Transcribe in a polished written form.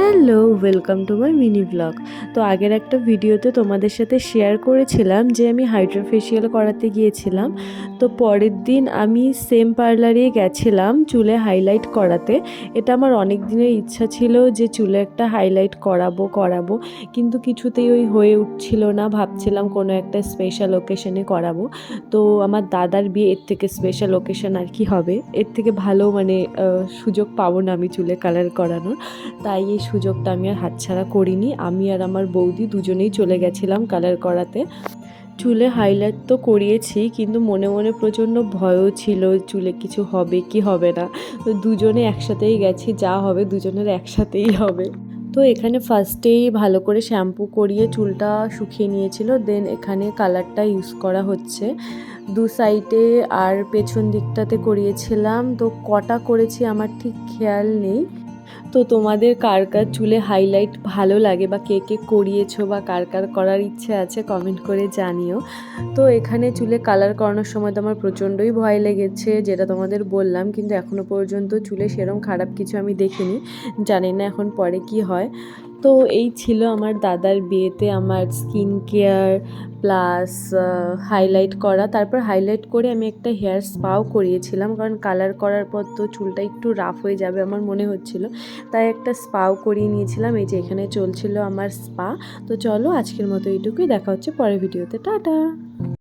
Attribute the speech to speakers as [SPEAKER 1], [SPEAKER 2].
[SPEAKER 1] Hello, welcome to my mini blog. তো আগের একটা ভিডিওতে তোমাদের সাথে শেয়ার করেছিলাম যে আমি হাইড্রা ফেশিয়াল করাতে গিয়েছিলাম। তো পরের দিন আমি সেম পার্লারেই গেছিলাম চুলে হাইলাইট করাতে। এটা আমার অনেক দিনের ইচ্ছা ছিল যে চুলে একটা হাইলাইট করাবো, কিন্তু কিছুতেই হয়ে উঠছিল না। ভাবছিলাম কোনো একটা স্পেশাল ওকেশনে করাবো। তো আমার দাদার বিয়ে, এর থেকে স্পেশাল ওকেশন আর কি হবে, এর থেকে ভালো সুযোগ পাবো না আমি চুলে কালার করানোর। তাই এই সুযোগটা আমি আর হাতছাড়া করিনি। আমি আর আমার বৌদি দুজনেই চলে গেছিলাম কালার করাতে। চুলে হাইলাইট তো করিয়েছি, কিন্তু মনে মনে প্রচণ্ড ভয়ও ছিল চুলে কিছু হবে কি হবে না। তো দুজনে একসাথেই গেছি, যা হবে দুজনের একসাথেই হবে। তো এখানে ফার্স্টেই ভালো করে শ্যাম্পু করিয়ে চুলটা শুকিয়ে নিয়েছিল, দেন এখানে কালারটা ইউজ করা হচ্ছে দু সাইডে আর পেছন দিকটাতে করিয়েছিলাম। তো কটা করেছি আমার ঠিক খেয়াল নেই। তো তোমাদের কার কার চুলে হাইলাইট ভালো লাগে বা কে কে করিয়েছো বা কার কার করার ইচ্ছে আছে কমেন্ট করে জানিও। তো এখানে চুলে কালার করানোর সময় তো আমার প্রচণ্ডই ভয় লেগেছে, যেটা তোমাদের বললাম, কিন্তু এখনও পর্যন্ত চুলে সেরকম খারাপ কিছু আমি দেখিনি। জানি না এখন পরে কি হয়। তো এই ছিল আমার দাদার বিয়েতে আমার স্কিন কেয়ার প্লাস হাইলাইট করা। তারপর হাইলাইট করে আমি একটা হেয়ার স্পাও করিয়েছিলাম, কারণ কালার করার পর তো চুলটা একটু রাফ হয়ে যাবে আমার মনে হচ্ছিল। তাই একটা স্পাও করিয়ে নিয়েছিলাম। এই যে এখানে চলছিল আমার স্পা। তো চলো আজকের মতো এইটুকুই, দেখা হচ্ছে পরের ভিডিওতে। টাটা।